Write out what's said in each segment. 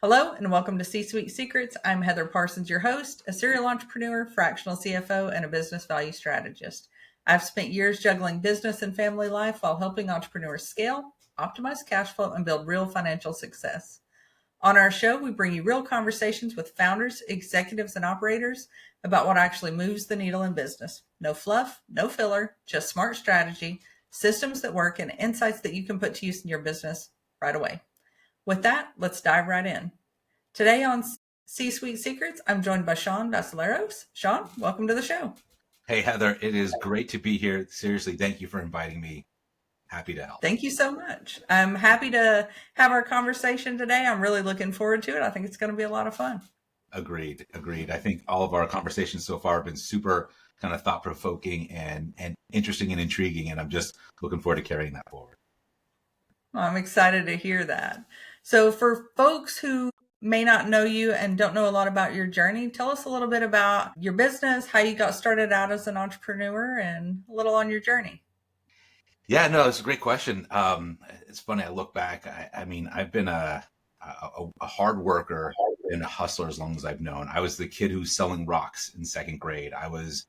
Hello and welcome to C-Suite Secrets. I'm Heather Parsons, your host, a serial entrepreneur, fractional CFO, and a business value strategist. I've spent years juggling business and family life while helping entrepreneurs scale, optimize cash flow, and build real financial success. On our show, we bring you real conversations with founders, executives, and operators about what actually moves the needle in business. No fluff, no filler, just smart strategy, systems that work, and insights that you can put to use in your business right away. With that, let's dive right in. Today on C-Suite Secrets, I'm joined by Sean Vassilaros. Sean, welcome to the show. Hey, Heather, it is great to be here. Seriously, thank you for inviting me. Happy to help. Thank you so much. I'm happy to have our conversation today. I'm really looking forward to it. I think it's going to be a lot of fun. Agreed. I think all of our conversations so far have been super kind of thought-provoking and interesting and intriguing, and I'm just looking forward to carrying that forward. Well, I'm excited to hear that. So for folks who may not know you and don't know a lot about your journey, tell us a little bit about your business, how you got started out as an entrepreneur, and a little on your journey. Yeah, no, it's a great question. It's funny. I look back. I mean, I've been a hard worker and a hustler as long as I've known. I was the kid who's selling rocks in second grade. I was,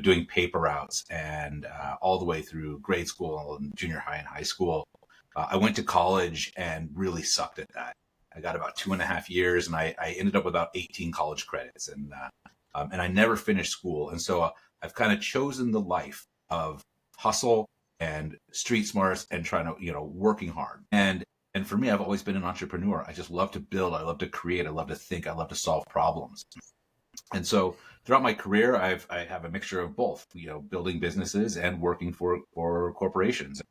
doing paper routes and all the way through grade school and junior high and high school. I went to college and really sucked at that. I got about 2.5 years, and I ended up with about 18 college credits, and I never finished school. And so I've kind of chosen the life of hustle and street smarts and trying to, working hard. And for me, I've always been an entrepreneur. I just love to build. I love to create. I love to think. I love to solve problems. And so throughout my career, I have a mixture of both, building businesses and working for corporations.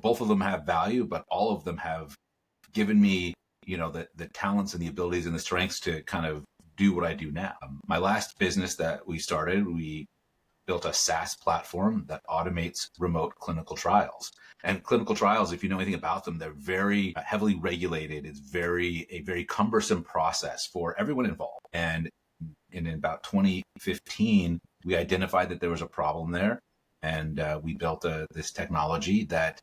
Both of them have value, but all of them have given me, the talents and the abilities and the strengths to kind of do what I do now. My last business that we started, we built a SaaS platform that automates remote clinical trials. And clinical trials, if you know anything about them, they're very heavily regulated. It's a very cumbersome process for everyone involved. And in about 2015, we identified that there was a problem there, and we built this technology that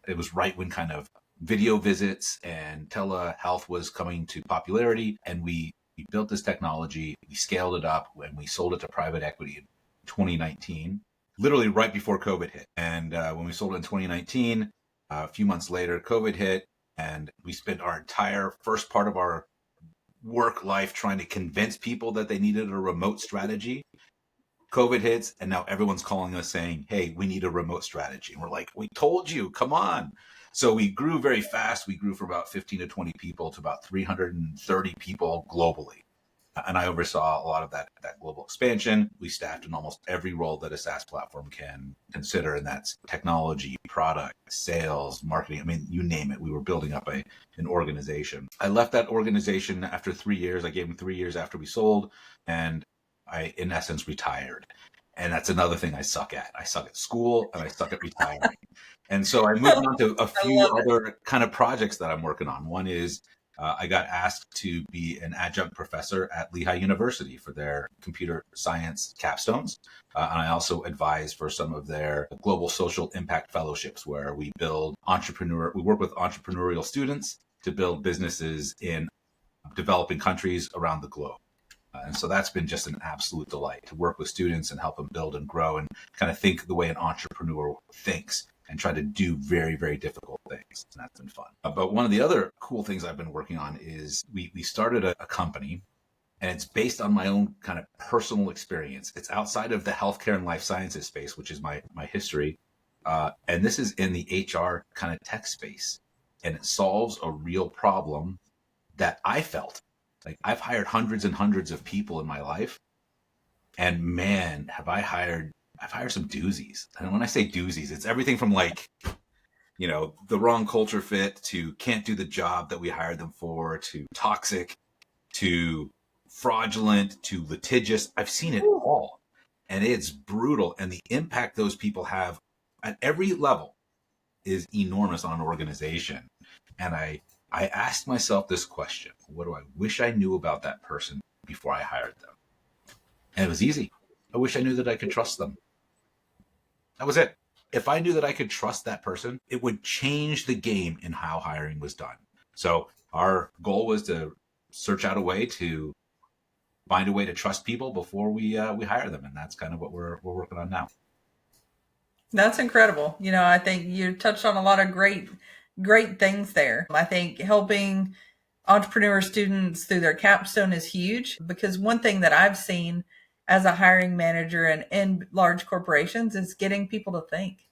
it was right when kind of video visits and telehealth was coming to popularity, and we built this technology, we scaled it up, and we sold it to private equity in 2019, literally right before COVID hit. And when we sold it in 2019, a few months later, COVID hit, and we spent our entire first part of our work life trying to convince people that they needed a remote strategy. COVID hits, and now everyone's calling us saying, hey, we need a remote strategy. And we're like, we told you, come on. So we grew very fast. We grew from about 15 to 20 people to about 330 people globally. And I oversaw a lot of that global expansion. We staffed in almost every role that a SaaS platform can consider, and that's technology, product, sales, marketing. I mean, you name it. We were building up an organization. I left that organization after 3 years. I gave them 3 years after we sold, and I, in essence, retired. And that's another thing I suck at. I suck at school, and I suck at retiring. And so I moved on to a few other kind of projects that I'm working on. One is I got asked to be an adjunct professor at Lehigh University for their computer science capstones. And I also advise for some of their global social impact fellowships, where we work with entrepreneurial students to build businesses in developing countries around the globe. And so that's been just an absolute delight to work with students and help them build and grow and kind of think the way an entrepreneur thinks, and try to do very, very difficult things. And that's been fun. But one of the other cool things I've been working on is we started a company, and it's based on my own kind of personal experience. It's outside of the healthcare and life sciences space, which is my history. And this is in the HR kind of tech space. And it solves a real problem that I felt. Like, I've hired hundreds and hundreds of people in my life. And man, I've hired some doozies. And when I say doozies, it's everything from the wrong culture fit to can't do the job that we hired them for, to toxic, to fraudulent, to litigious. I've seen it all. And it's brutal. And the impact those people have at every level is enormous on an organization. And I asked myself this question: what do I wish I knew about that person before I hired them? And it was easy. I wish I knew that I could trust them. That was it. If I knew that I could trust that person, it would change the game in how hiring was done. So our goal was to search out a way to find a way to trust people before we hire them. And that's kind of what we're working on now. That's incredible. I think you touched on a lot of great things there. I think helping entrepreneur students through their capstone is huge, because one thing that I've seen as a hiring manager and in large corporations is getting people to think,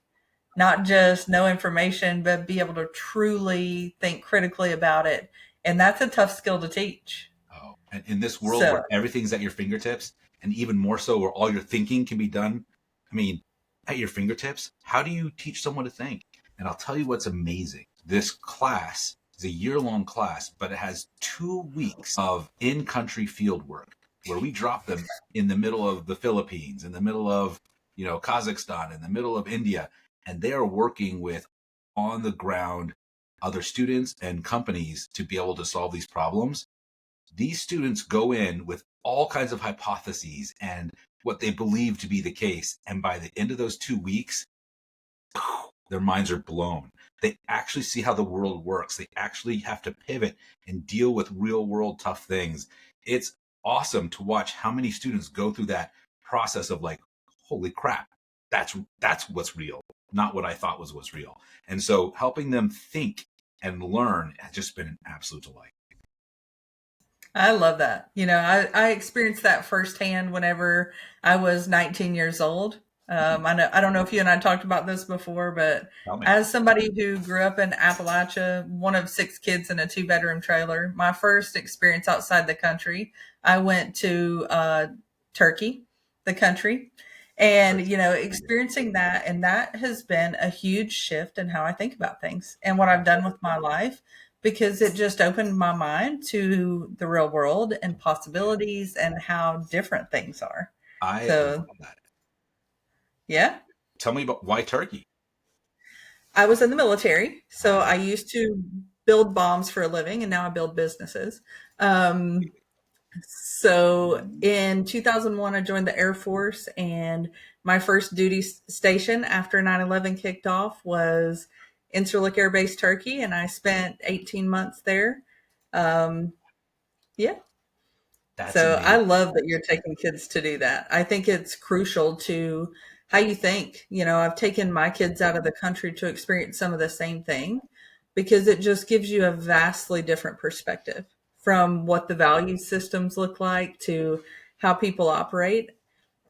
not just know information, but be able to truly think critically about it. And that's a tough skill to teach. Oh, and in this world So, where everything's at your fingertips, and even more so where all your thinking can be done, I mean, at your fingertips, how do you teach someone to think? And I'll tell you what's amazing. This class is a year-long class, but it has 2 weeks of in-country field work where we drop them in the middle of the Philippines, in the middle of, Kazakhstan, in the middle of India, and they are working with on the ground other students and companies to be able to solve these problems. These students go in with all kinds of hypotheses and what they believe to be the case. And by the end of those 2 weeks, their minds are blown. They actually see how the world works. They actually have to pivot and deal with real world tough things. It's awesome to watch how many students go through that process of like, holy crap, that's what's real, not what I thought was what's real. And so helping them think and learn has just been an absolute delight. I love that. I experienced that firsthand whenever I was 19 years old. I don't know if you and I talked about this before, but Tell me. as somebody who grew up in Appalachia, one of 6 kids in a 2-bedroom trailer, my first experience outside the country, I went to Turkey, the country, and experiencing that, and that has been a huge shift in how I think about things and what I've done with my life, because it just opened my mind to the real world and possibilities and how different things are. I love So, that. yeah, Tell me about why Turkey. I was in the military. So I used to build bombs for a living, and now I build businesses. Um, so in 2001, I joined the Air Force, and my first duty station after 9/11 kicked off was Incirlik Air Base, Turkey, and I spent 18 months there. Um, yeah. That's So I amazing. love that you're taking kids to do that. I think it's crucial to how you think. I've taken my kids out of the country to experience some of the same thing, because it just gives you a vastly different perspective from what the value systems look like to how people operate.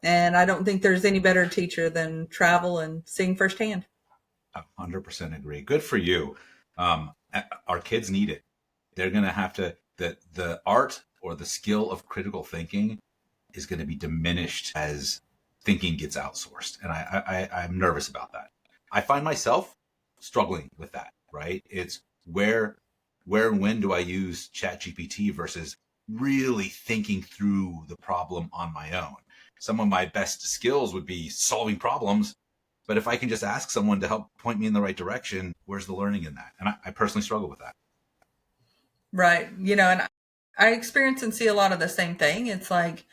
And I don't think there's any better teacher than travel and seeing firsthand. 100% agree. Good for you. Our kids need it. They're going to have to, the art or the skill of critical thinking is going to be diminished as thinking gets outsourced. And I'm nervous about that. I find myself struggling with that, right? It's where and when do I use ChatGPT versus really thinking through the problem on my own? Some of my best skills would be solving problems, but if I can just ask someone to help point me in the right direction, where's the learning in that? And I personally struggle with that. Right. And I experience and see a lot of the same thing. It's like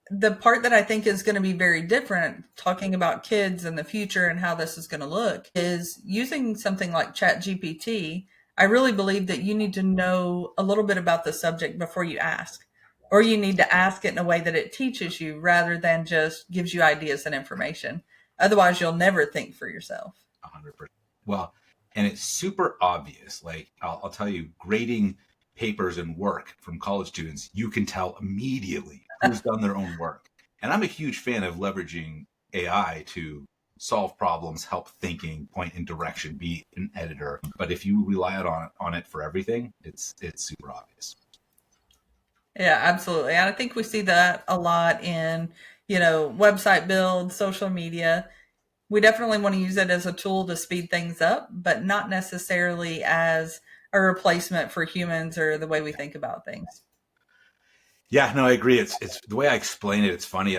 the part that I think is going to be very different, talking about kids and the future and how this is going to look, is using something like ChatGPT. I really believe that you need to know a little bit about the subject before you ask, or you need to ask it in a way that it teaches you rather than just gives you ideas and information. Otherwise, you'll never think for yourself. 100%. Well, and it's super obvious. Like I'll tell you, grading papers and work from college students, you can tell immediately who's done their own work. And I'm a huge fan of leveraging AI to solve problems, help thinking, point in direction, be an editor. But if you rely on it for everything, it's super obvious. Yeah, absolutely. And I think we see that a lot in, website build, social media. We definitely want to use it as a tool to speed things up, but not necessarily as a replacement for humans or the way we think about things. Yeah, no, I agree. It's the way I explain it. It's funny.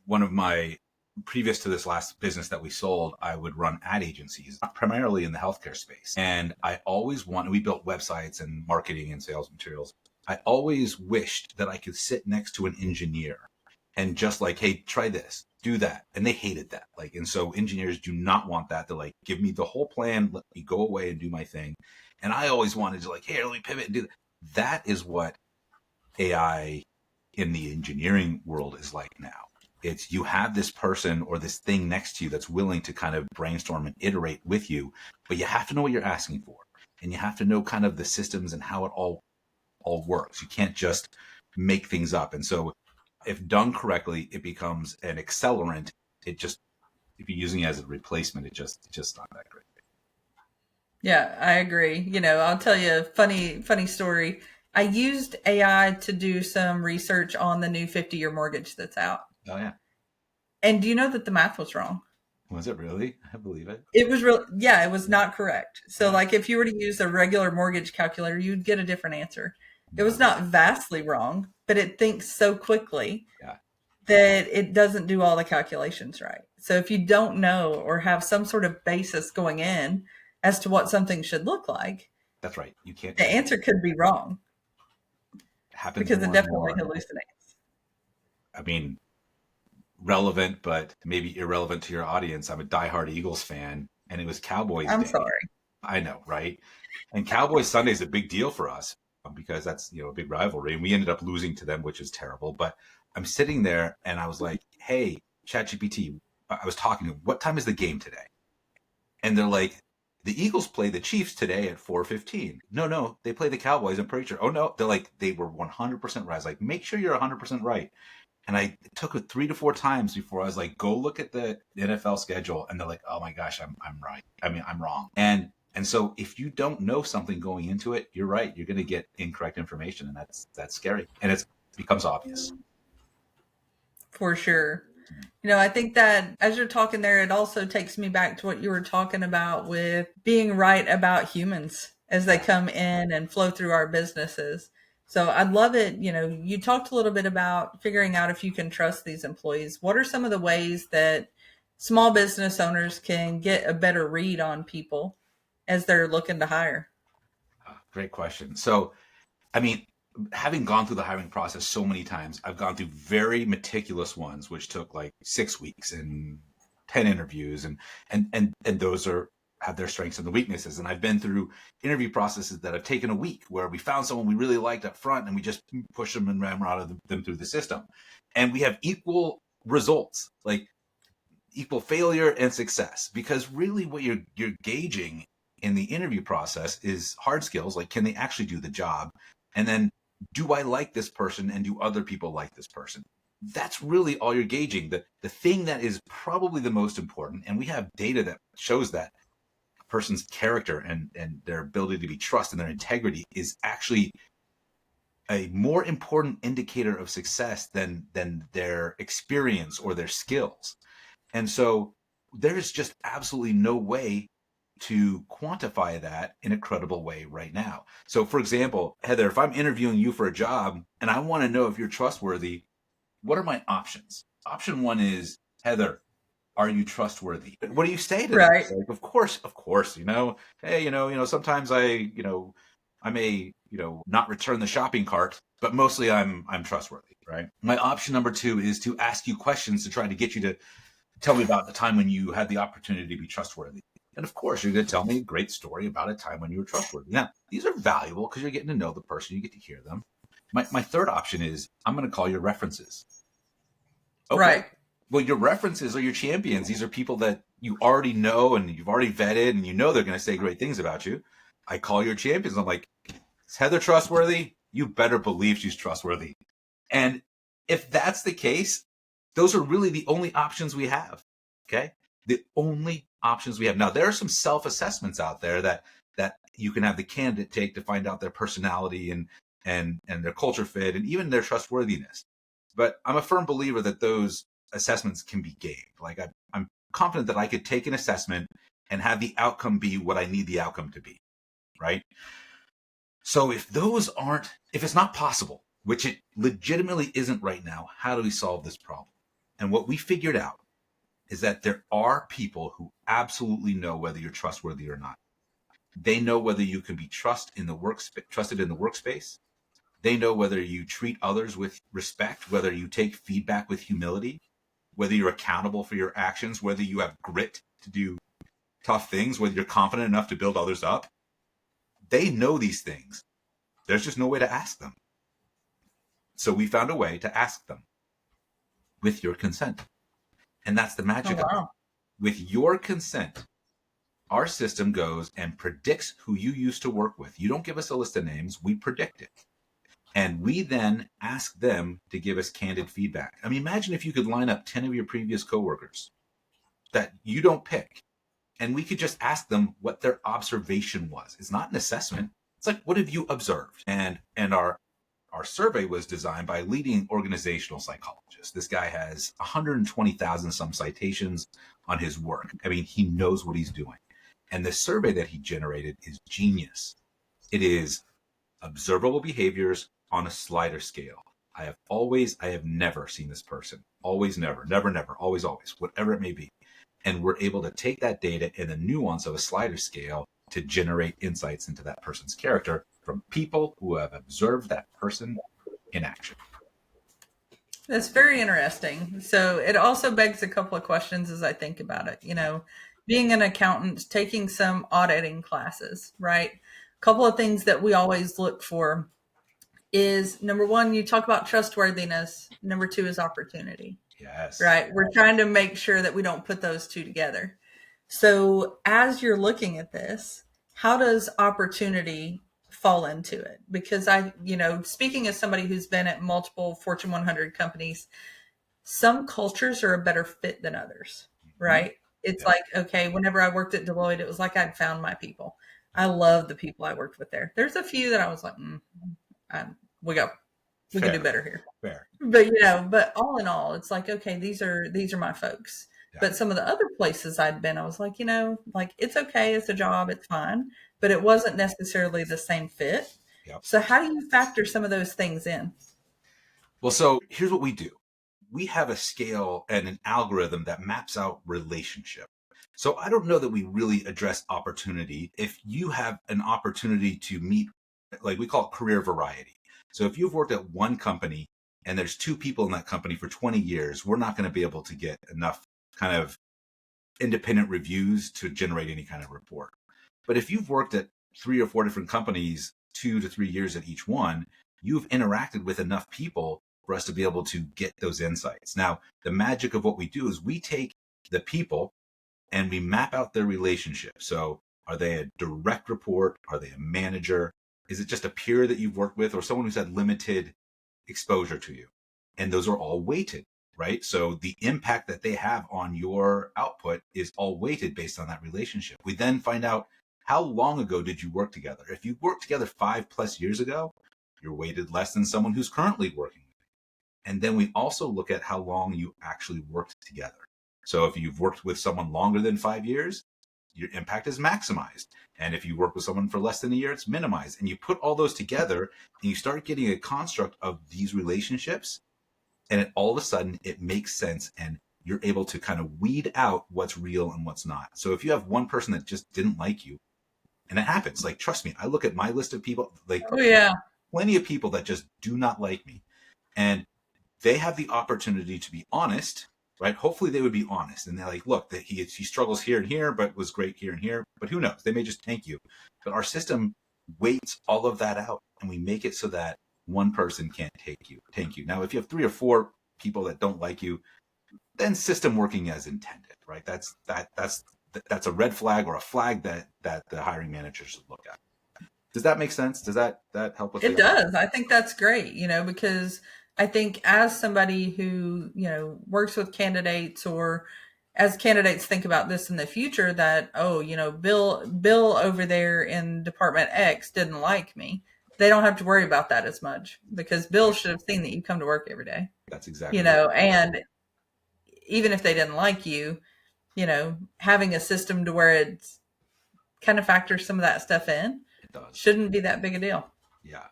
One of my previous to this last business that we sold, I would run ad agencies, primarily in the healthcare space. And I always we built websites and marketing and sales materials. I always wished that I could sit next to an engineer and just like, hey, try this, do that. And they hated that. Like, and so engineers do not want that. They're like, give me the whole plan, let me go away and do my thing. And I always wanted to like, hey, let me pivot and do that. That is what AI in the engineering world is like now. It's you have this person or this thing next to you that's willing to kind of brainstorm and iterate with you, but you have to know what you're asking for. And you have to know kind of the systems and how it all works. You can't just make things up. And so if done correctly, it becomes an accelerant. It just, if you're using it as a replacement, it's just not that great. Yeah, I agree. I'll tell you a funny story. I used AI to do some research on the new 50-year mortgage that's out. Oh yeah. And do you know that the math was wrong? Was it really? I believe it. It was real. Yeah, it was not correct. So Yeah. like if you were to use a regular mortgage calculator, you'd get a different answer. It was No. not vastly wrong, but it thinks so quickly Yeah. that it doesn't do all the calculations right. So if you don't know or have some sort of basis going in as to what something should look like, That's right. You can't. the answer could be wrong Happens because it more and definitely more. hallucinates. I mean, relevant, but maybe irrelevant to your audience. I'm a diehard Eagles fan, and it was Cowboys I'm Day. sorry. I know, right? And Cowboys Sunday is a big deal for us because that's a big rivalry, and we ended up losing to them, which is terrible. But I'm sitting there, and I was like, "Hey, ChatGPT," I was talking to them, "What time is the game today?" And they're like, "The Eagles play the Chiefs today at 4:15." No, they play the Cowboys. I'm pretty sure. Oh no, they're like they were 100% right. I was like, "Make sure you're 100% right." And it took it 3 to 4 times before I was like, "Go look at the NFL schedule." And they're like, "Oh my gosh, I'm right. I mean, I'm wrong." And so if you don't know something going into it, you're right. You're going to get incorrect information, and that's scary. And it becomes obvious. For sure. I think that as you're talking there, it also takes me back to what you were talking about with being right about humans as they come in and flow through our businesses. So I love it. You talked a little bit about figuring out if you can trust these employees. What are some of the ways that small business owners can get a better read on people as they're looking to hire? Great question. So, I mean, having gone through the hiring process so many times, I've gone through very meticulous ones, which took like 6 weeks and 10 interviews, and those have their strengths and the weaknesses. And I've been through interview processes that have taken a week where we found someone we really liked up front and we just pushed them and ramrodded them through the system. And we have equal results, like equal failure and success, because really what you're gauging in the interview process is hard skills, like can they actually do the job? And then, do I like this person and do other people like this person? That's really all you're gauging. The thing that is probably the most important, and we have data that shows that a person's character and their ability to be trusted and their integrity is actually a more important indicator of success than their experience or their skills. And so there is just absolutely no way to quantify that in a credible way right now. So for example, Heather, if I'm interviewing you for a job and I want to know if you're trustworthy, what are my options? Option one is, Heather, are you trustworthy? What do you say to Right. that? Like, of course, hey, sometimes I may, not return the shopping cart, but mostly I'm trustworthy, right? My option number two is to ask you questions to try to get you to tell me about the time when you had the opportunity to be trustworthy. And of course, you're going to tell me a great story about a time when you were trustworthy. Now, these are valuable because you're getting to know the person, you get to hear them. My third option is I'm going to call your references. Okay. Right. Well, your references are your champions. These are people that you already know and you've already vetted and they're going to say great things about you. I call your champions. I'm like, is Heather trustworthy? You better believe she's trustworthy. And if that's the case, those are really the only options we have. Okay. The only options we have. Now, there are some self-assessments out there that you can have the candidate take to find out their personality and their culture fit and even their trustworthiness. But I'm a firm believer that those assessments can be gamed. Like I'm confident that I could take an assessment and have the outcome be what I need the outcome to be. Right. So if it's not possible, which it legitimately isn't right now, how do we solve this problem? And what we figured out is that there are people who absolutely know whether you're trustworthy or not. They know whether you can be trusted in the workspace. They know whether you treat others with respect, whether you take feedback with humility, whether you're accountable for your actions, whether you have grit to do tough things, whether you're confident enough to build others up. They know these things. There's just no way to ask them. So we found a way to ask them with your consent. And that's the magic of it. With your consent, our system goes and predicts who you used to work with. You don't give us a list of names, we predict it. And we then ask them to give us candid feedback. I mean, imagine if you could line up 10 of your previous coworkers that you don't pick, and we could just ask them what their observation was. It's not an assessment. It's like, what have you observed? And our survey was designed by a leading organizational psychologist. This guy has 120,000 some citations on his work. I mean, he knows what he's doing. And the survey that he generated is genius. It is observable behaviors on a slider scale. I have never seen this person. Always, never, never, never, always, always, whatever it may be. And we're able to take that data and the nuance of a slider scale to generate insights into that person's character from people who have observed that person in action. That's very interesting. So it also begs a couple of questions as I think about it. You know, being an accountant, taking some auditing classes, right? A couple of things that we always look for is, number one, you talk about trustworthiness. Number two is opportunity. Yes. Right. We're trying to make sure that we don't put those two together. So as you're looking at this, how does opportunity fall into it? Because speaking as somebody who's been at multiple Fortune 100 companies, some cultures are a better fit than others, right? It's like, okay, whenever I worked at Deloitte, it was like I'd found my people. I love the people I worked with there. There's a few that I was like, we can do better here. Fair. But all in all, it's like, okay, these are my folks. Yeah. But some of the other places I'd been, I was like, it's okay. It's a job. It's fine. But it wasn't necessarily the same fit. Yep. So how do you factor some of those things in? Well, so here's what we do. We have a scale and an algorithm that maps out relationship. So I don't know that we really address opportunity. If you have an opportunity to meet, like we call it career variety. So if you've worked at one company and there's two people in that company for 20 years, we're not going to be able to get enough kind of independent reviews to generate any kind of report. But if you've worked at 3 or 4 different companies, 2 to 3 years at each one, you've interacted with enough people for us to be able to get those insights. Now, the magic of what we do is we take the people and we map out their relationship. So are they a direct report? Are they a manager? Is it just a peer that you've worked with or someone who's had limited exposure to you? And those are all weighted, right? So the impact that they have on your output is all weighted based on that relationship. We then find out, how long ago did you work together? If you worked together 5+ years ago, you're weighted less than someone who's currently working with you. And then we also look at how long you actually worked together. So if you've worked with someone longer than 5 years, your impact is maximized. And if you work with someone for less than a year, it's minimized. And you put all those together and you start getting a construct of these relationships. And all of a sudden it makes sense. And you're able to kind of weed out what's real and what's not. So if you have one person that just didn't like you, and it happens, like, trust me, I look at my list of people, like, plenty of people that just do not like me. And they have the opportunity to be honest, right? Hopefully they would be honest. And they're like, look, that he struggles here and here, but was great here and here. But who knows? They may just tank you. But our system weights all of that out, and we make it so that one person can't tank you. Now, if you have 3 or 4 people that don't like you, then system working as intended, right? That's a red flag or a flag that the hiring manager should look at. Does that make sense? Does that help with it? Does. I think that's great, because I think as somebody who, works with candidates, or as candidates think about this in the future, that, Bill over there in Department X didn't like me. They don't have to worry about that as much, because Bill should have seen that you come to work every day. That's exactly right. And even if they didn't like you, having a system to where it kind of factors some of that stuff in, it does. Shouldn't be that big a deal. Yeah.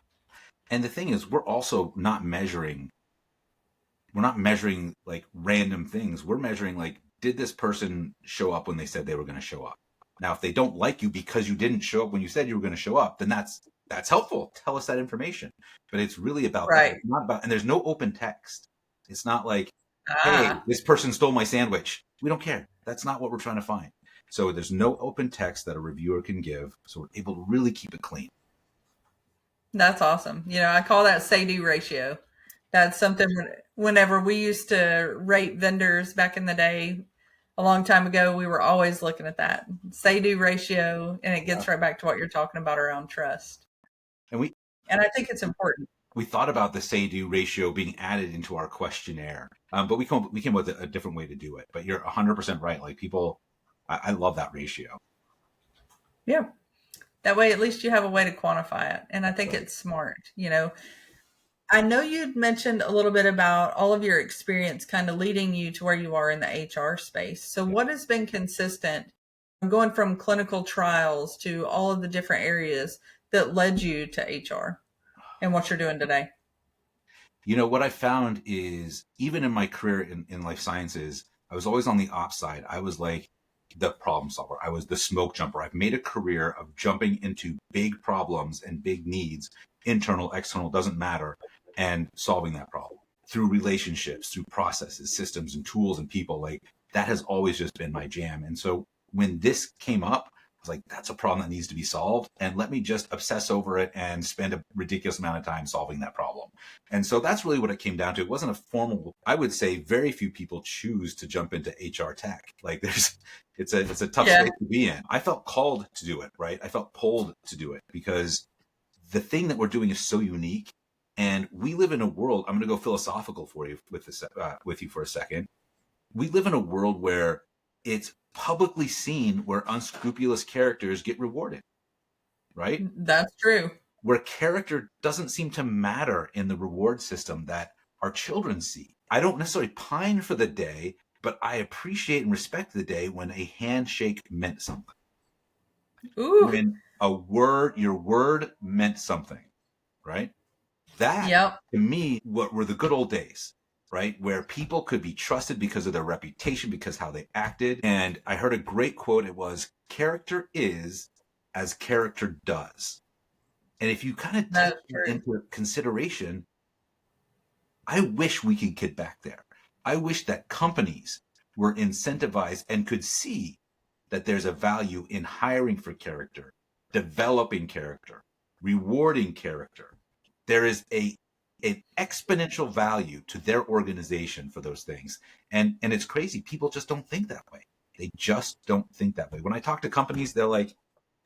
And the thing is, we're also not measuring like random things. We're measuring, like, did this person show up when they said they were going to show up? Now, if they don't like you because you didn't show up when you said you were going to show up, then that's helpful. Tell us that information. But it's really about that. It's not about, and there's no open text. It's not like, hey, this person stole my sandwich. We don't care. That's not what we're trying to find. So there's no open text that a reviewer can give. So we're able to really keep it clean. That's awesome. I call that say-do ratio. That's something whenever we used to rate vendors back in the day, a long time ago, we were always looking at that say-do ratio, and it gets right back to what you're talking about around trust. And I think it's important. We thought about the say-do ratio being added into our questionnaire, but we came up with a different way to do it. But you're 100% right. Like people, I love that ratio. Yeah. That way, at least you have a way to quantify it. And I think it's smart. I know you'd mentioned a little bit about all of your experience kind of leading you to where you are in the HR space. So what has been consistent going from clinical trials to all of the different areas that led you to HR and what you're doing today? What I found is even in my career in life sciences, I was always on the ops side. I was like the problem solver. I was the smoke jumper. I've made a career of jumping into big problems and big needs, internal, external, doesn't matter, and solving that problem through relationships, through processes, systems, and tools and people. Like that has always just been my jam. And so when this came up, I was like, that's a problem that needs to be solved. And let me just obsess over it and spend a ridiculous amount of time solving that problem. And so that's really what it came down to. It wasn't a formal, I would say very few people choose to jump into HR tech. Like it's a tough space to be in. I felt called to do it, right? I felt pulled to do it because the thing that we're doing is so unique. And we live in a world, I'm going to go philosophical for you with you for a second. We live in a world where it's publicly seen where unscrupulous characters get rewarded, right? That's true. Where character doesn't seem to matter in the reward system that our children see. I don't necessarily pine for the day, but I appreciate and respect the day when a handshake meant something. Ooh. When your word meant something, right? That to me, what were the good old days, right? Where people could be trusted because of their reputation, because how they acted. And I heard a great quote. It was, character is as character does. And if you kind of take that into consideration, I wish we could get back there. I wish that companies were incentivized and could see that there's a value in hiring for character, developing character, rewarding character. There is an exponential value to their organization for those things. And it's crazy. People just don't think that way. They just don't think that way. When I talk to companies, they're like,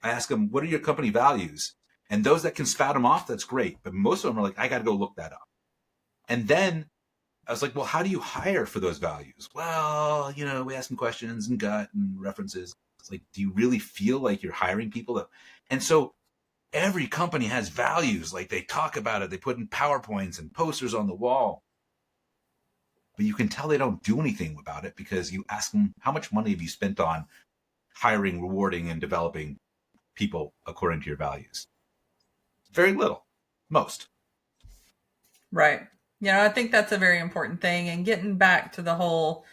I ask them, what are your company values? And those that can spout them off, that's great. But most of them are like, I got to go look that up. And then I was like, well, how do you hire for those values? Well, we ask them questions and gut and references. It's like, do you really feel like you're hiring people that, and so every company has values. Like they talk about it. They put in PowerPoints and posters on the wall. But you can tell they don't do anything about it because you ask them, how much money have you spent on hiring, rewarding, and developing people according to your values? Very little. Most. Right. I think that's a very important thing. And getting back to the whole,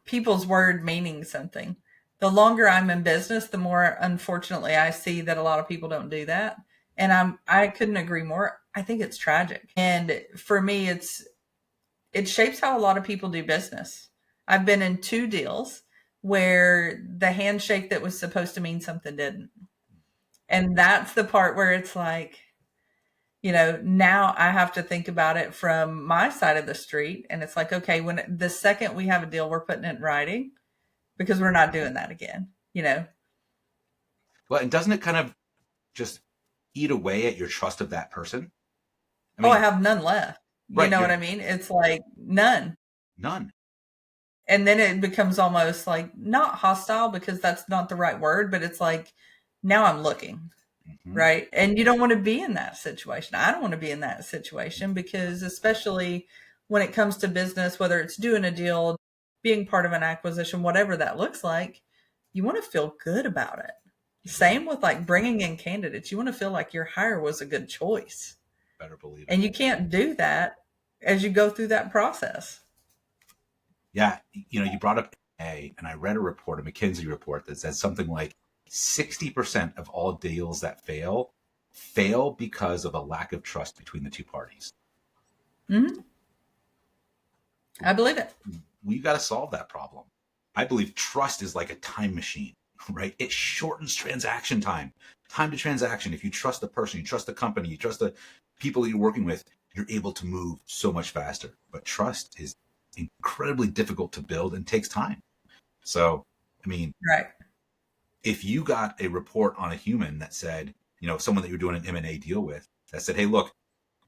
people's word meaning something. The longer I'm in business, the more, unfortunately, I see that a lot of people don't do that. And I couldn't agree more. I think it's tragic. And for me, it shapes how a lot of people do business. I've been in 2 deals where the handshake that was supposed to mean something didn't. And that's the part where it's like, now I have to think about it from my side of the street. And it's like, okay, when the second we have a deal, we're putting it in writing because we're not doing that again, Well, and doesn't it kind of just eat away at your trust of that person? I have none left. Right, you know what I mean? It's like none. And then it becomes almost like not hostile because that's not the right word, but it's like, now I'm looking. Right. And you don't want to be in that situation. I don't want to be in that situation because especially when it comes to business, whether it's doing a deal, being part of an acquisition, whatever that looks like, you want to feel good about it. Same with like bringing in candidates. You want to feel like your hire was a good choice. Better believe it. And you can't do that as you go through that process. Yeah. You brought up and I read a report, a McKinsey report that says something like 60% of all deals that fail because of a lack of trust between the two parties. Mm-hmm. I believe it. We've got to solve that problem. I believe trust is like a time machine. right? It shortens transaction time to transaction. If you trust the person, you trust the company, you trust the people that you're working with, you're able to move so much faster. But trust is incredibly difficult to build and takes time. So, I mean, Right. if you got a report on a human that said, someone that you're doing an M&A deal with, that said, hey, look,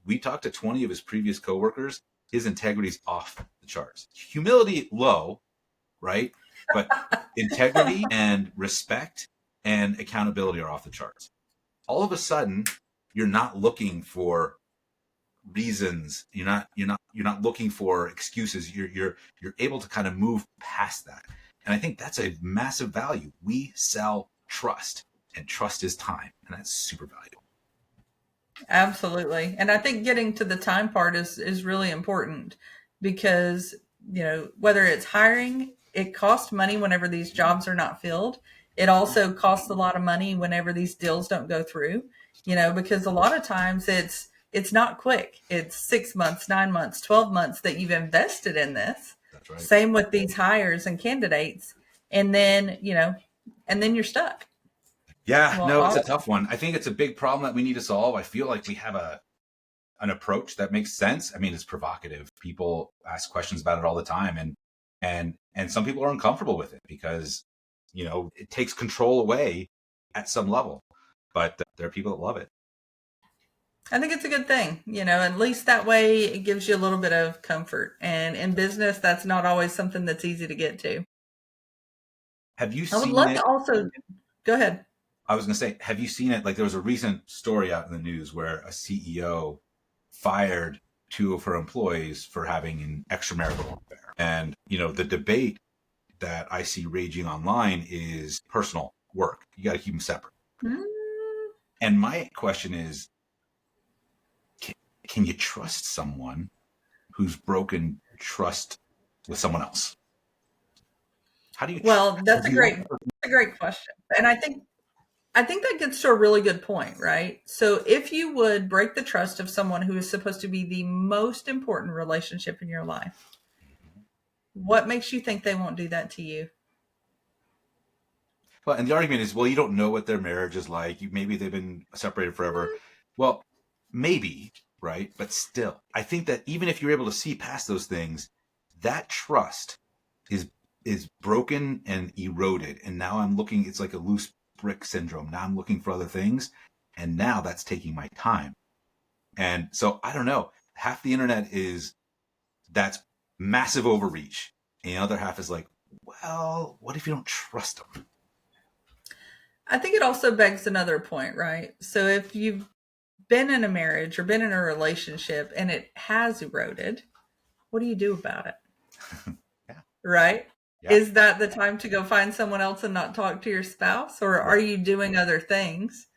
we talked to 20 of his previous coworkers, his integrity's off the charts. Humility low, right? But integrity and respect and accountability are off the charts. All of a sudden, you're not looking for reasons. You're not looking for excuses. You're able to kind of move past that. And I think that's a massive value. We sell trust, and trust is time, and that's super valuable. Absolutely. And I think getting to the time part is really important because, whether it's hiring, it costs money whenever these jobs are not filled. It also costs a lot of money whenever these deals don't go through, because a lot of times it's not quick. It's 6 months, 9 months, 12 months that you've invested in this. That's right. Same with these hires and candidates. And then, you're stuck. Yeah, Well, no, it's a tough one. I think it's a big problem that we need to solve. I feel like we have an approach that makes sense. I mean, it's provocative. People ask questions about it all the time, and some people are uncomfortable with it because it takes control away at some level. But there are people that love it. I think it's a good thing, at least that way it gives you a little bit of comfort. And in business, that's not always something that's easy to get to. Have you I would seen love it? to also go ahead. I was going to say, have you seen it? Like there was a recent story out in the news where a CEO fired 2 of her employees for having an extramarital affair. And, the debate that I see raging online is personal work. You got to keep them separate. Mm. And my question is, can you trust someone who's broken trust with someone else? How do you? Well, that's a great question. And I think that gets to a really good point, right? So if you would break the trust of someone who is supposed to be the most important relationship in your life, what makes you think they won't do that to you? Well, and the argument is, well, you don't know what their marriage is like. Maybe they've been separated forever. Well, maybe, right? But still, I think that even if you're able to see past those things, that trust is broken and eroded. And now I'm looking, it's like a loose brick syndrome. Now I'm looking for other things. And now that's taking my time. And so I don't know. Half the internet that's massive overreach. And the other half is like, well, what if you don't trust them? I think it also begs another point, right? So if you've been in a marriage or been in a relationship and it has eroded, what do you do about it? Yeah. Right? Yeah. Is that the time to go find someone else and not talk to your spouse? Or are you doing other things?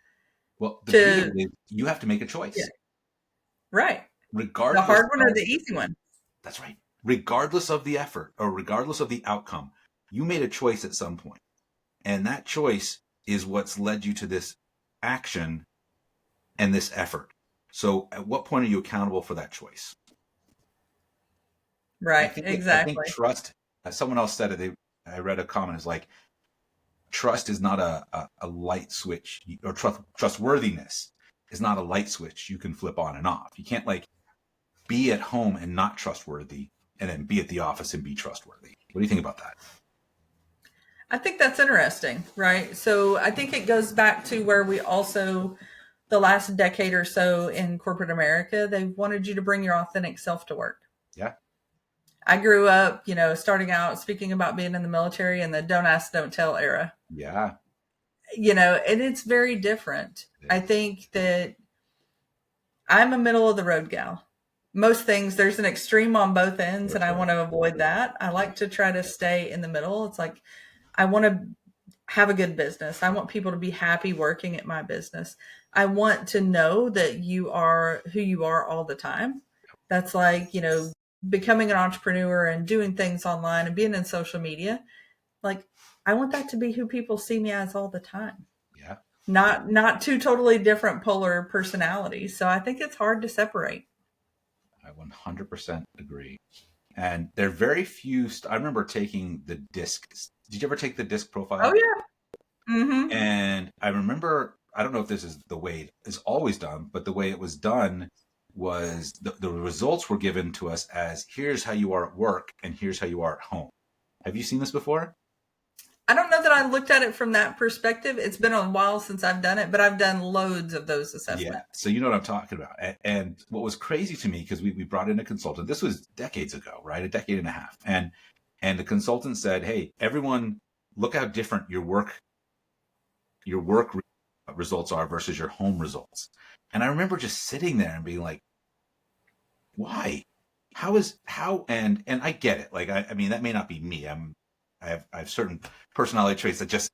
Well, the beauty of it is you have to make a choice. Yeah. Right. Regardless. The hard one or the easy one? That's right. Regardless of the effort or regardless of the outcome, you made a choice at some point. And that choice is what's led you to this action and this effort. So at what point are you accountable for that choice? Right, exactly. I think trust, as someone else said it, I read a comment, is like, trust is not a light switch, or trustworthiness is not a light switch you can flip on and off. You can't like be at home and not trustworthy and then be at the office and be trustworthy. What do you think about that? I think that's interesting, right? So I think it goes back to where we also, the last decade or so in corporate America, they wanted you to bring your authentic self to work. Yeah. I grew up, starting out speaking about being in the military in the don't ask, don't tell era. Yeah. And it's very different. Yeah. I think that I'm a middle of the road gal. Most things, there's an extreme on both ends, and I want to avoid that. I like to try to stay in the middle. It's like, I want to have a good business. I want people to be happy working at my business. I want to know that you are who you are all the time. That's like, becoming an entrepreneur and doing things online and being in social media. Like, I want that to be who people see me as all the time. Yeah. Not two totally different polar personalities. So I think it's hard to separate. I 100% agree. And there are very few. I remember taking the DISC. Did you ever take the DISC profile? Oh, yeah. Mm-hmm. And I remember, I don't know if this is the way it's always done, but the way it was done was the results were given to us as here's how you are at work and here's how you are at home. Have you seen this before? I don't know that I looked at it from that perspective. It's been a while since I've done it, but I've done loads of those Yeah. assessments. So you know what I'm talking about. And what was crazy to me, because we brought in a consultant, this was decades ago, right? A decade and a half. And the consultant said, hey, everyone, look how different your work results are versus your home results. And I remember just sitting there and being like, why? And I get it. Like I mean, that may not be me. I have certain personality traits that just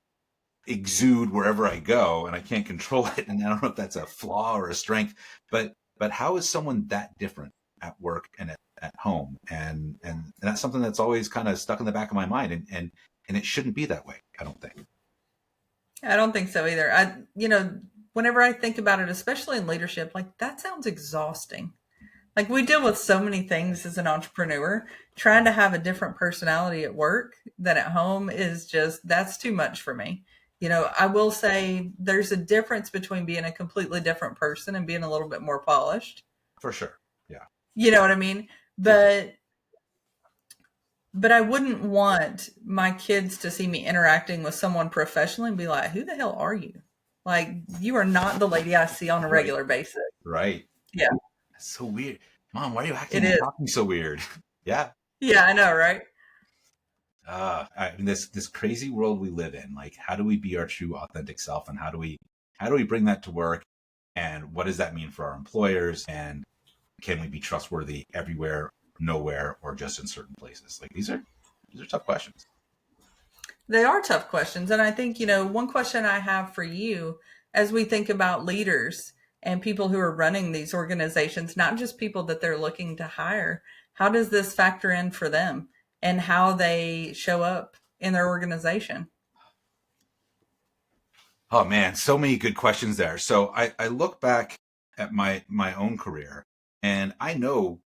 exude wherever I go, and I can't control it. And I don't know if that's a flaw or a strength, but how is someone that different at work and at home? And that's something that's always kind of stuck in the back of my mind, and it shouldn't be that way, I don't think. I don't think so either. Whenever I think about it, especially in leadership, like that sounds exhausting. Like we deal with so many things as an entrepreneur. Trying to have a different personality at work than at home is just, that's too much for me. I will say there's a difference between being a completely different person and being a little bit more polished. For sure. Yeah. You know what I mean? Exactly. But I wouldn't want my kids to see me interacting with someone professionally and be like, who the hell are you? Like, you are not the lady I see on a Right. regular basis. Right. Yeah, That's so weird. Mom, why are you it acting and is. talking so weird? Yeah. Yeah, I know, right? I mean, this crazy world we live in, like how do we be our true authentic self, and how do we bring that to work, and what does that mean for our employers, and can we be trustworthy everywhere, nowhere, or just in certain places? Like these are tough questions. They are tough questions. And I think, one question I have for you as we think about leaders and people who are running these organizations, not just people that they're looking to hire, how does this factor in for them and how they show up in their organization? Oh man, so many good questions there. So I look back at my own career, and I know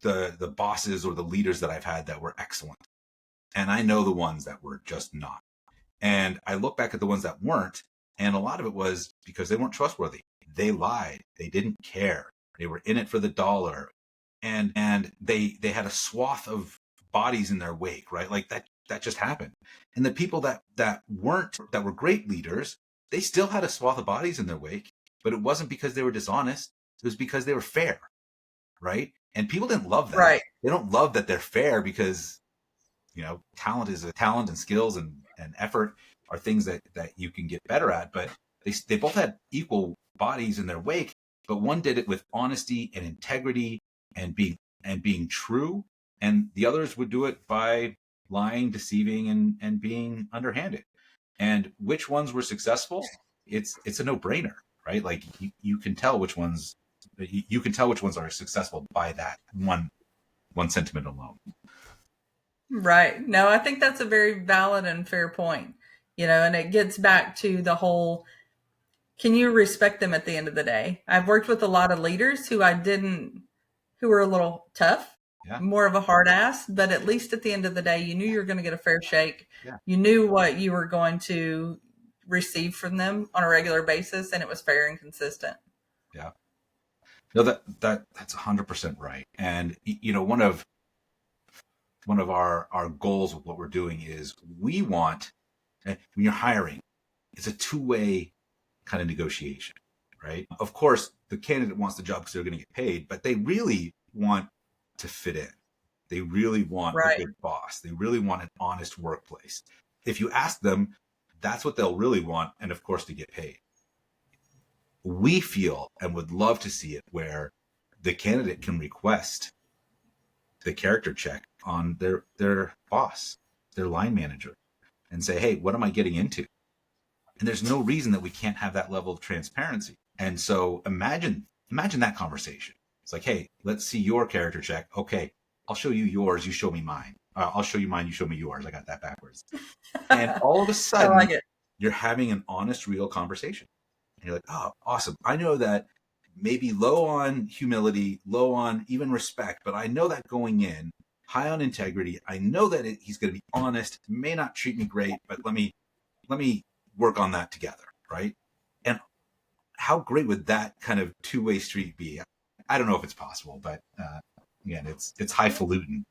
the bosses or the leaders that I've had that were excellent, and I know the ones that were just not. And I look back at the ones that weren't, and a lot of it was because they weren't trustworthy. They lied. They didn't care. They were in it for the dollar, and they had a swath of bodies in their wake, right? Like that just happened. And the people that were great leaders, they still had a swath of bodies in their wake, but it wasn't because they were dishonest. It was because they were fair, right? And people didn't love that. Right. They don't love that they're fair because talent is a talent, and skills and effort are things that you can get better at. But they both had equal bodies in their wake, but one did it with honesty and integrity and being true, and the others would do it by lying, deceiving, and being underhanded. And which ones were successful? It's a no-brainer, right? Like you can tell which ones you can tell which ones are successful by that one sentiment alone. Right. No, I think that's a very valid and fair point. And it gets back to the whole, can you respect them at the end of the day? I've worked with a lot of leaders who were a little tough, Yeah. more of a hard ass, but at least at the end of the day, you knew you were going to get a fair shake. Yeah. You knew what you were going to receive from them on a regular basis, and it was fair and consistent. Yeah. No, that's 100% right. And one of our goals with what we're doing is we want, when you're hiring, it's a two-way kind of negotiation, right? Of course, the candidate wants the job because they're going to get paid, but they really want to fit in. They really want a Right. good boss. They really want an honest workplace. If you ask them, that's what they'll really want, and of course, to get paid. We feel and would love to see it where the candidate can request the character check on their boss, their line manager, and say, hey, what am I getting into? And there's no reason that we can't have that level of transparency. And so imagine that conversation. It's like, hey, let's see your character check. Okay, I'll show you yours, you show me mine. I'll show you mine, you show me yours. I got that backwards. And all of a I sudden, like it. you're having an honest, real conversation. And you're like, oh, awesome. I know that maybe low on humility, low on even respect, but I know that going in, high on integrity. I know that he's going to be honest, may not treat me great, but let me work on that together, right? And how great would that kind of two-way street be? I don't know if it's possible, but again, it's highfalutin.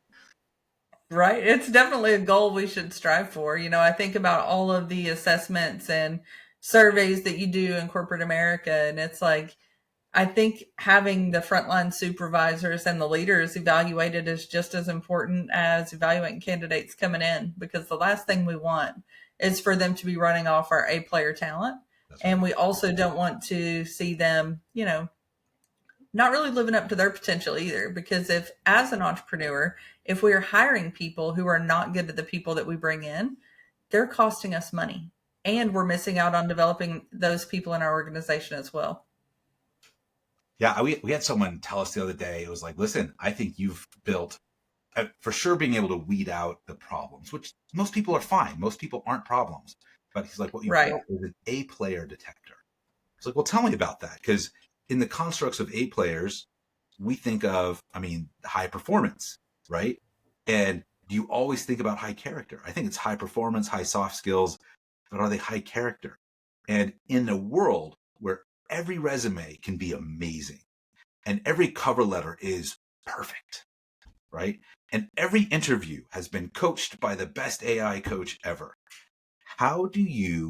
Right. It's definitely a goal we should strive for. I think about all of the assessments and surveys that you do in corporate America, and it's like, I think having the frontline supervisors and the leaders evaluated is just as important as evaluating candidates coming in, because the last thing we want is for them to be running off our A player talent. That's And right. we also don't want to see them, not really living up to their potential either. Because if, as an entrepreneur, if we are hiring people who are not good at the people that we bring in, they're costing us money. And we're missing out on developing those people in our organization as well. Yeah, we had someone tell us the other day, it was like, listen, I think you've built, for sure, being able to weed out the problems, which most people are fine. Most people aren't problems. But he's like, what you Right. built is an A player detector. It's like, well, tell me about that. Because in the constructs of A players, we think of, high performance, right? And do you always think about high character? I think it's high performance, high soft skills, but are they high character? And in a world where every resume can be amazing and every cover letter is perfect, right? And every interview has been coached by the best AI coach ever. How do you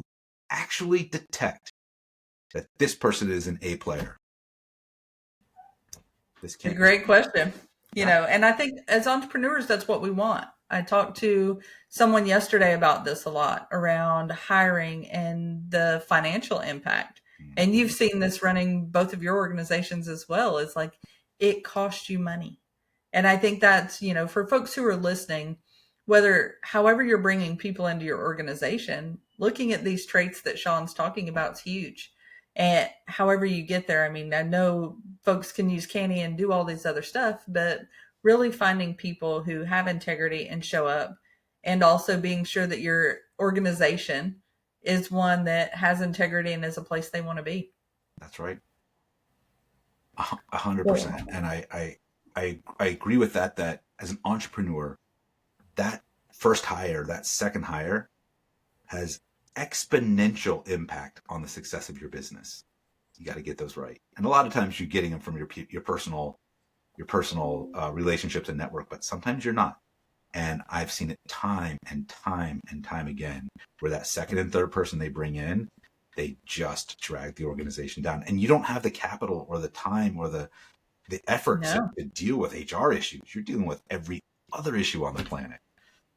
actually detect that this person is an A player? This A can't be. great question. Yeah. And I think as entrepreneurs, that's what we want. I talked to someone yesterday about this a lot around hiring and the financial impact. And you've seen this running both of your organizations as well. It's like it costs you money. And I think that's, for folks who are listening, however you're bringing people into your organization, looking at these traits that Sean's talking about is huge. And however you get there, I know folks can use Canny and do all these other stuff, but really finding people who have integrity and show up, and also being sure that your organization is one that has integrity and is a place they want to be. That's right. 100%. And I agree with that, that as an entrepreneur, that first hire, that second hire has exponential impact on the success of your business. You got to get those right. And a lot of times you're getting them from your personal relationships and network, but sometimes you're not. And I've seen it time and time and time again, where that second and third person they bring in, they just drag the organization down. And you don't have the capital or the time or the effort No. to deal with HR issues. You're dealing with every other issue on the planet.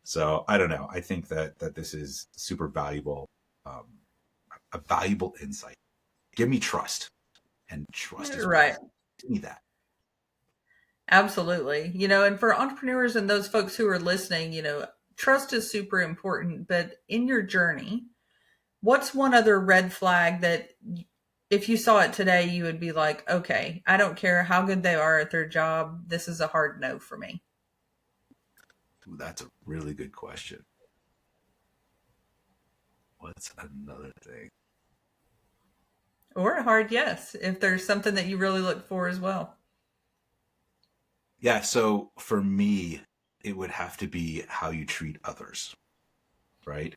So I don't know. I think that this is super valuable, a valuable insight. Give me trust, and trust is Right. give me that. Absolutely. And for entrepreneurs and those folks who are listening, trust is super important. But in your journey, what's one other red flag that if you saw it today, you would be like, okay, I don't care how good they are at their job. This is a hard no for me. Ooh, that's a really good question. What's another thing? Or a hard yes, if there's something that you really look for as well. Yeah. So for me, it would have to be how you treat others, right?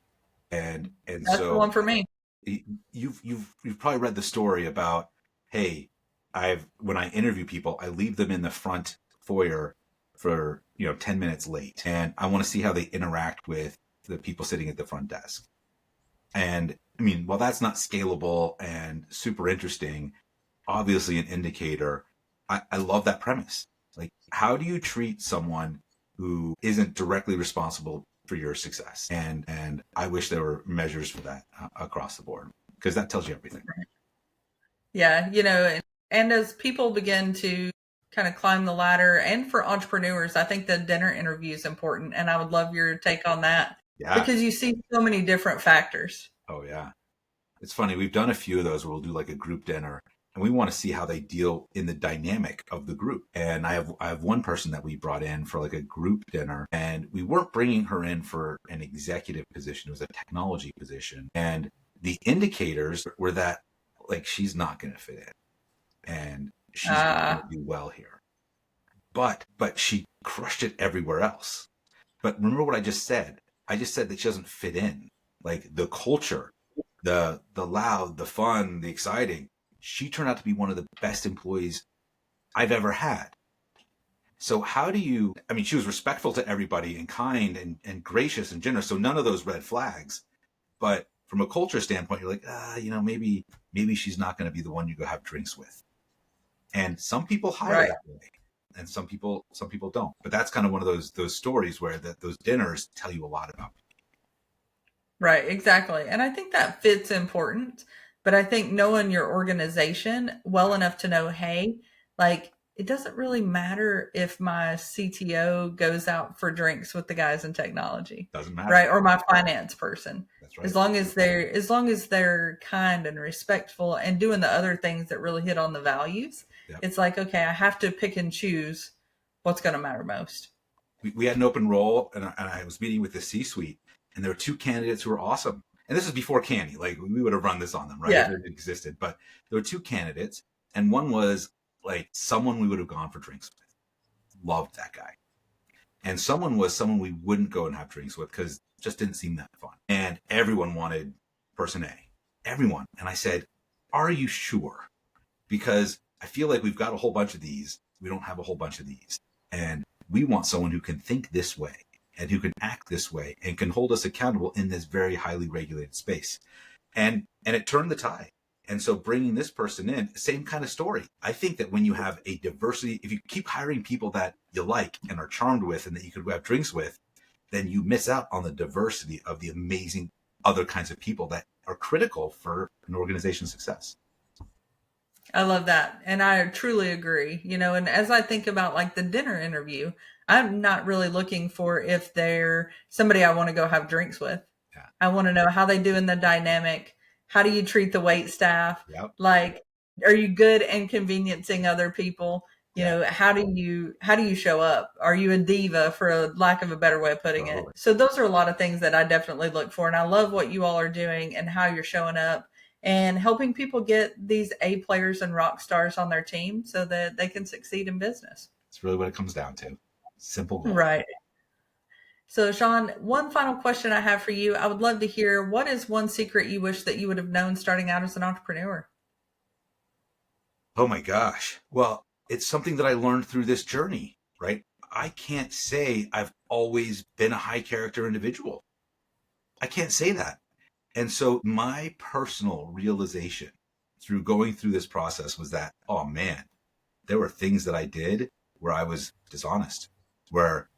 And That's the so one for me. you've probably read the story about, hey, when I interview people, I leave them in the front foyer for 10 minutes late, and I want to see how they interact with the people sitting at the front desk. And while that's not scalable and super interesting, obviously an indicator, I love that premise. Like, how do you treat someone who isn't directly responsible for your success? And I wish there were measures for that across the board, because that tells you everything. Yeah, and as people begin to kind of climb the ladder, and for entrepreneurs, I think the dinner interview is important. And I would love your take on that, Yeah. because you see so many different factors. Oh, yeah. It's funny. We've done a few of those where we'll do like a group dinner, and we want to see how they deal in the dynamic of the group. And I have one person that we brought in for like a group dinner, and we weren't bringing her in for an executive position. It was a technology position. And the indicators were that, like, she's not going to fit in, and she's not going to do well here. But she crushed it everywhere else. But remember what I just said? I just said that she doesn't fit in. Like, the culture the loud, the fun, the exciting. She turned out to be one of the best employees I've ever had. So how do you, I mean, she was respectful to everybody and kind and gracious and generous. So none of those red flags. But from a culture standpoint, you're like, maybe she's not going to be the one you go have drinks with. And some people hire that way, and some people don't. But that's kind of one of those stories where those dinners tell you a lot about people. Right, exactly. And I think that fit's important, but I think knowing your organization well enough to know, hey, like it doesn't really matter if my CTO goes out for drinks with the guys in technology. Doesn't matter. Right, or my finance person. That's right. As long as they're kind and respectful and doing the other things that really hit on the values, yep. It's like, okay, I have to pick and choose what's going to matter most. We had an open role, and I was meeting with the C-suite, and there were two candidates who were awesome. And this is before Canny. Like, we would have run this on them, right? Yeah. If it existed. But there were two candidates, and one was like someone we would have gone for drinks with. Loved that guy. And someone was someone we wouldn't go and have drinks with because it just didn't seem that fun. And everyone wanted person A. Everyone. And I said, are you sure? Because I feel like we've got a whole bunch of these. We don't have a whole bunch of these. And we want someone who can think this way and who can act this way and can hold us accountable in this very highly regulated space. And it turned the tide. And so bringing this person in, same kind of story. I think that when you have a diversity, if you keep hiring people that you like and are charmed with and that you could have drinks with, then you miss out on the diversity of the amazing other kinds of people that are critical for an organization's success. I love that. And I truly agree, and as I think about like the dinner interview, I'm not really looking for if they're somebody I want to go have drinks with. Yeah. I want to know how they do in the dynamic. How do you treat the wait staff? Yep. Like, are you good inconveniencing other people? How do you show up? Are you a diva, for a lack of a better way of putting it? So those are a lot of things that I definitely look for. And I love what you all are doing and how you're showing up and helping people get these A players and rock stars on their team so that they can succeed in business. It's really what it comes down to. Simple goal. Right. So, Sean, one final question I have for you. I would love to hear, what is one secret you wish that you would have known starting out as an entrepreneur? Oh my gosh. Well, it's something that I learned through this journey, right? I can't say I've always been a high character individual. I can't say that. And so my personal realization through going through this process was that, oh man, there were things that I did where I was dishonest, where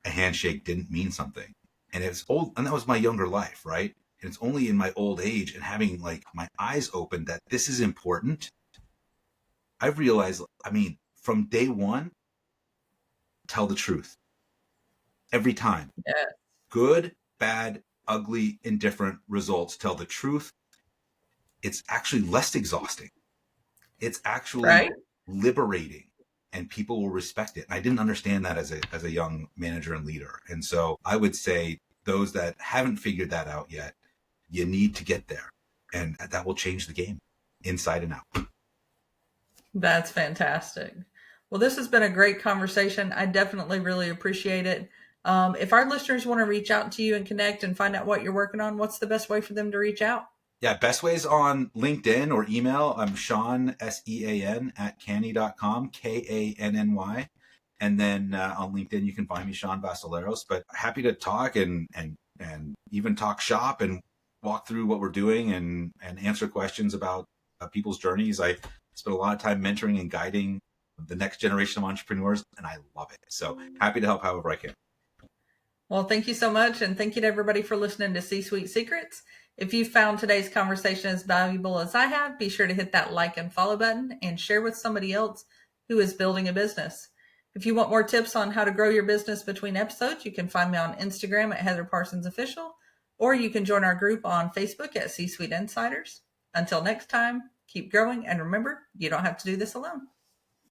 a handshake didn't mean something. And it's old, and that was my younger life, right? And it's only in my old age and having like my eyes open that this is important. I've realized, from day one, tell the truth. Every time. Yeah. Good, bad, ugly, indifferent results, tell the truth. It's actually less exhausting. It's actually liberating. And people will respect it. I didn't understand that as a young manager and leader. And so I would say those that haven't figured that out yet, you need to get there. And that will change the game inside and out. That's fantastic. Well, this has been a great conversation. I definitely really appreciate it. If our listeners want to reach out to you and connect and find out what you're working on, what's the best way for them to reach out? Yeah, best way is on LinkedIn or email. I'm Sean, SEAN, @canny.com, KANNY. And then on LinkedIn, you can find me, Sean Vassilaros. But happy to talk and even talk shop and walk through what we're doing and answer questions about people's journeys. I spend a lot of time mentoring and guiding the next generation of entrepreneurs, and I love it. So happy to help however I can. Well, thank you so much. And thank you to everybody for listening to C-Suite Secrets. If you found today's conversation as valuable as I have, be sure to hit that like and follow button and share with somebody else who is building a business. If you want more tips on how to grow your business between episodes, you can find me on Instagram at Heather Parsons Official, or you can join our group on Facebook at C-Suite Insiders. Until next time, keep growing, and remember, you don't have to do this alone.